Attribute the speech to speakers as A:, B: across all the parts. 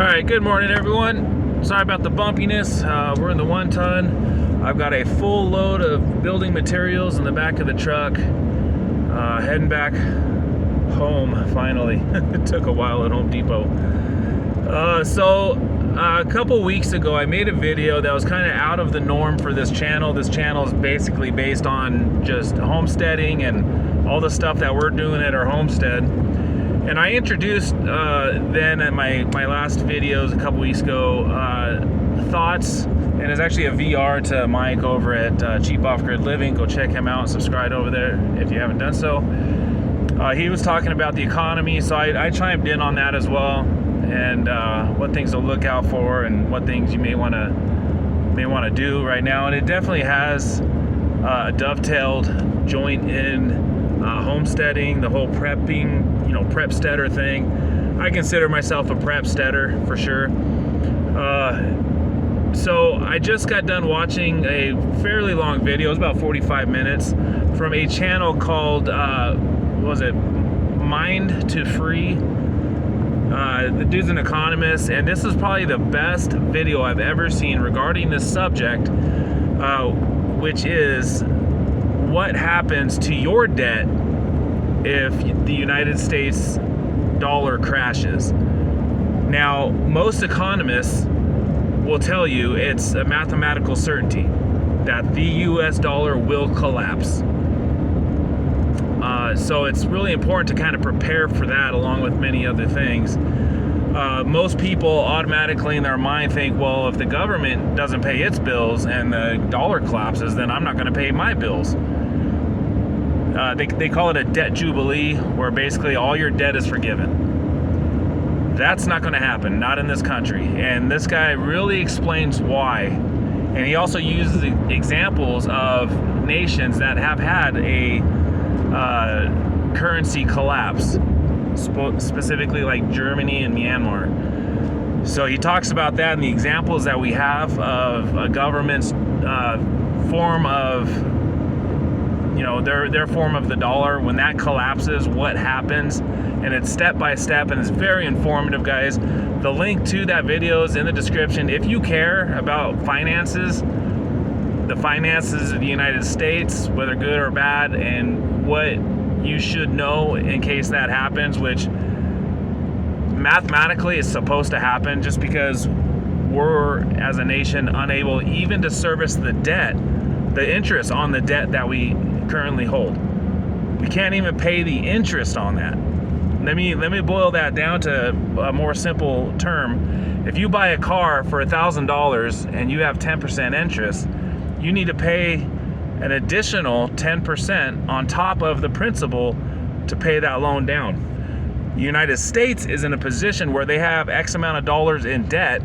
A: Alright, good morning everyone. Sorry about the bumpiness. We're in the 1 ton. I've got a full load of building materials in the back of the truck. Heading back home finally. It took a while at Home Depot. A couple weeks ago I made a video that was kind of out of the norm for this channel. This channel is basically based on just homesteading and all the stuff that we're doing at our homestead. And I introduced then at my last videos a couple weeks ago thoughts, and it's actually a VR to Mike over at Cheap Off Grid Living. Go check him out and subscribe over there if you haven't done so. He was talking about the economy, so I chimed in on that as well, and what things to look out for and what things you may want to do right now. And it definitely has a dovetailed joint in homesteading, the whole prepping, prepsteader thing. I consider myself a prepsteader for sure. So I just got done watching a fairly long video. It was about 45 minutes from a channel called what was it, Mind to Free. The dude's an economist, and this is probably the best video I've ever seen regarding this subject, which is what happens to your debt if the United States dollar crashes. Now, most economists will tell you it's a mathematical certainty that the US dollar will collapse. So it's really important to kind of prepare for that, along with many other things. Most people automatically in their mind think, well, if the government doesn't pay its bills and the dollar collapses, then I'm not going to pay my bills. They call it a debt jubilee, where basically all your debt is forgiven. That's not going to happen, not in this country. And this guy really explains why. And he also uses examples of nations that have had a currency collapse, specifically like Germany and Myanmar. So he talks about that and the examples that we have of a government's form of, their form of the dollar. When that collapses, what happens? And it's step by step, and it's very informative, guys. The link to that video is in the description. If you care about finances, the finances of the United States, whether good or bad, and what you should know in case that happens, which mathematically is supposed to happen, just because we're, as a nation, unable even to service the debt, the interest on the debt that we currently hold. We can't even pay the interest on that. Let me boil that down to a more simple term. If you buy a car for $1,000 and you have 10% interest, you need to pay an additional 10% on top of the principal to pay that loan down. The United States is in a position where they have X amount of dollars in debt,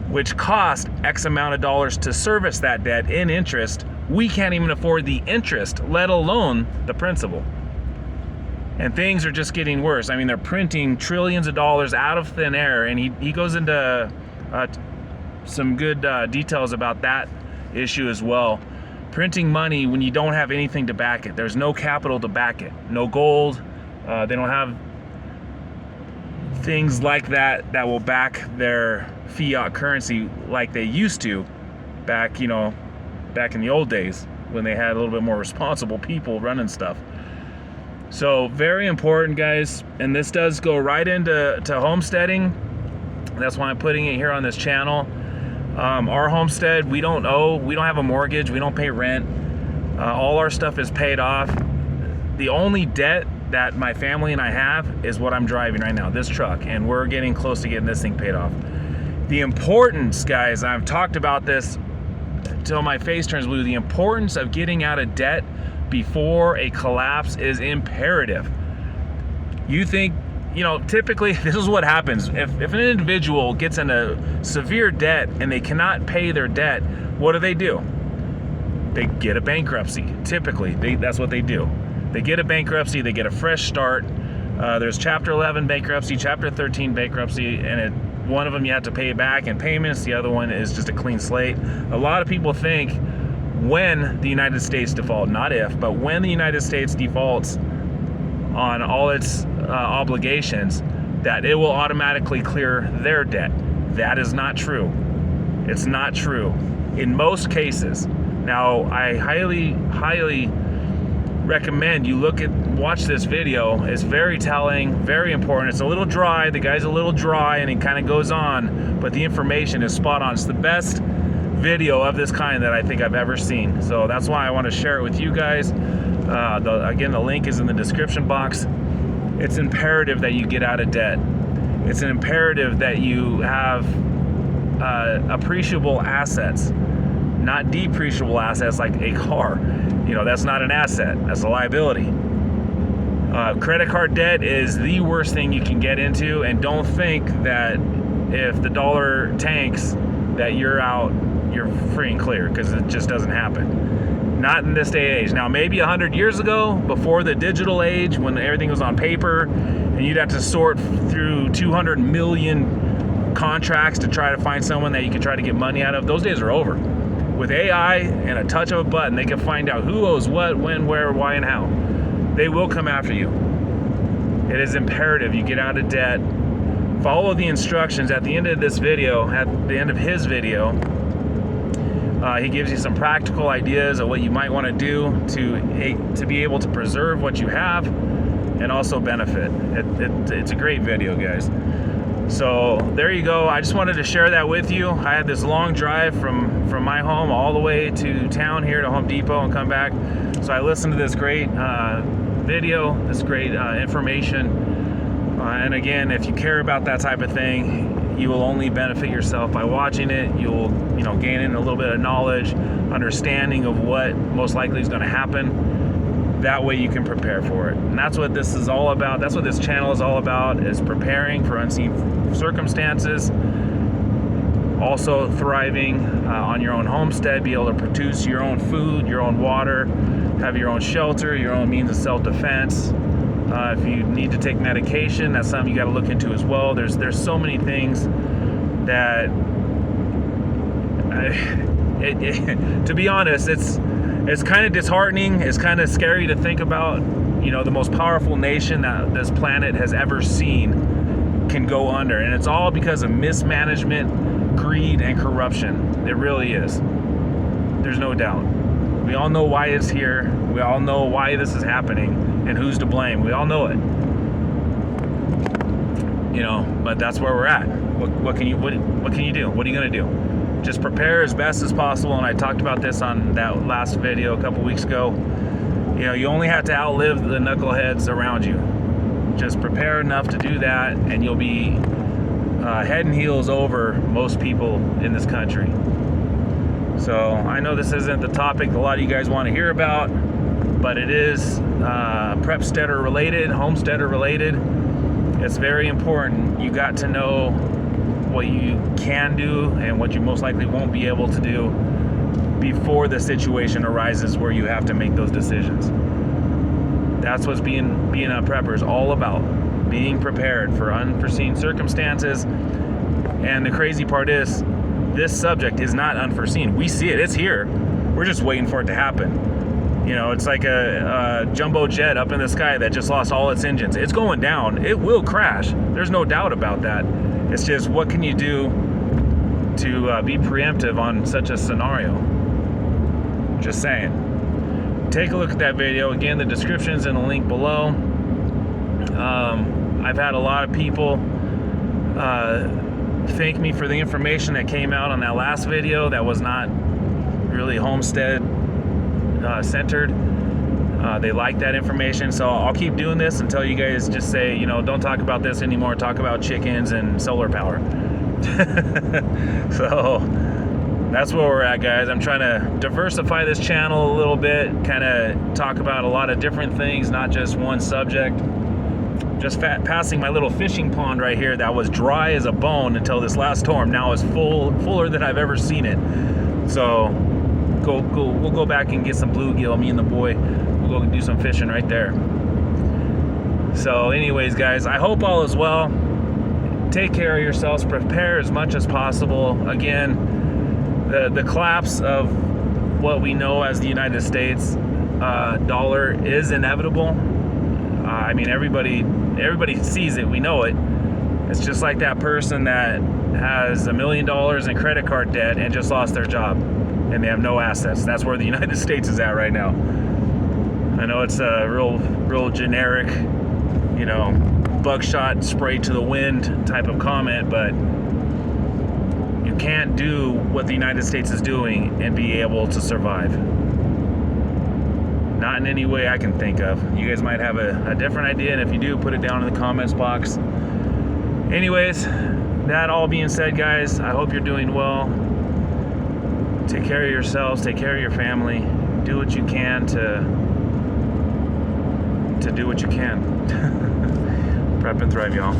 A: which cost X amount of dollars to service that debt in interest. We can't even afford the interest, let alone the principal. And things are just getting worse. I mean, they're printing trillions of dollars out of thin air, and he goes into some good details about that issue as well. Printing money when you don't have anything to back it. There's no capital to back it. No gold. They don't have things like that will back their fiat currency like they used to back in the old days, when they had a little bit more responsible people running stuff. So very important, guys, and this does go right into homesteading. That's why I'm putting it here on this channel. Our homestead, we don't have a mortgage, we don't pay rent. All our stuff is paid off. The only debt that my family and I have is what I'm driving right now, this truck, and we're getting close to getting this thing paid off. The importance, guys, I've talked about this till my face turns blue, the importance of getting out of debt before a collapse is imperative. You think, typically this is what happens. If an individual gets into severe debt and they cannot pay their debt, what do? They get a bankruptcy. Typically, that's what they do. They get a bankruptcy, they get a fresh start. There's Chapter 11 bankruptcy, Chapter 13 bankruptcy, and one of them you have to pay back in payments, the other one is just a clean slate. A lot of people think when the United States defaults, not if, but when the United States defaults on all its obligations, that it will automatically clear their debt. That is not true. It's not true in most cases. Now, I highly recommend you watch this video. It's very telling, very important. It's a little dry. The guy's a little dry and he kind of goes on, but the information is spot on. It's the best video of this kind that I think I've ever seen. So that's why I want to share it with you guys. Again, the link is in the description box. It's imperative that you get out of debt. It's an imperative that you have appreciable assets, not depreciable assets like a car. You know, that's not an asset, that's a liability. Credit card debt is the worst thing you can get into, and don't think that if the dollar tanks that you're free and clear, because it just doesn't happen. Not in this day and age. Now, maybe 100 years ago, before the digital age, when everything was on paper, and you'd have to sort through 200 million contracts to try to find someone that you could try to get money out of, those days are over. With AI and a touch of a button, they can find out who owes what, when, where, why, and how. They will come after you. It is imperative you get out of debt. Follow the instructions at the end of this video, at the end of his video. He gives you some practical ideas of what you might want to do to be able to preserve what you have and also benefit. It's a great video, guys. So there you go. I just wanted to share that with you. I had this long drive from my home all the way to town here to Home Depot and come back. So I listened to this great video, this great information. And again, if you care about that type of thing, you will only benefit yourself by watching it. You'll gain in a little bit of knowledge, understanding of what most likely is going to happen. That way you can prepare for it. And that's what this is all about. That's what this channel is all about, is preparing for unseen circumstances. Also thriving on your own homestead, be able to produce your own food, your own water, have your own shelter, your own means of self-defense. If you need to take medication, that's something you got to look into as well. There's so many things that, to be honest, it's kind of disheartening. It's kind of scary to think about. The most powerful nation that this planet has ever seen can go under, and it's all because of mismanagement, greed, and corruption. It really is. There's no doubt. We all know why it's here. We all know why this is happening and who's to blame. We all know it. But that's where we're at. What can you do? What are you gonna do? Just prepare as best as possible. And I talked about this on that last video a couple weeks ago. You only have to outlive the knuckleheads around you. Just prepare enough to do that, and you'll be head and heels over most people in this country. So I know this isn't the topic a lot of you guys want to hear about, but it is prepsteader related, homesteader related. It's very important. You got to know what you can do and what you most likely won't be able to do before the situation arises where you have to make those decisions. That's what being a prepper is all about. Being prepared for unforeseen circumstances. And the crazy part is, this subject is not unforeseen. We see it. It's here. We're just waiting for it to happen. It's like a jumbo jet up in the sky that just lost all its engines. It's going down. It will crash. There's no doubt about that. It's just, what can you do to be preemptive on such a scenario? Just saying. Take a look at that video. Again, the description's in the link below. I've had a lot of people thank me for the information that came out on that last video that was not really homestead centered. They like that information, so I'll keep doing this until you guys just say, don't talk about this anymore, talk about chickens and solar power. So that's where we're at, guys. I'm trying to diversify this channel a little bit, kind of talk about a lot of different things, not just one subject. Just passing my little fishing pond right here that was dry as a bone until this last storm. Now is fuller than I've ever seen it. So we'll go back and get some bluegill. Me and the boy, we'll go do some fishing right there. So anyways, guys, I hope all is well. Take care of yourselves. Prepare as much as possible. Again, the collapse of what we know as the United States dollar is inevitable. I mean, everybody sees it. We know it. It's just like that person that has $1 million in credit card debt and just lost their job and they have no assets. That's where the United States is at right now. I know it's a real generic, you know, buckshot spray to the wind type of comment, but you can't do what the United States is doing and be able to survive. Not in any way I can think of. You guys might have a different idea, and if you do, put it down in the comments box. Anyways, that all being said, guys, I hope you're doing well. Take care of yourselves, take care of your family, do what you can to do what you can. Prep and thrive, y'all.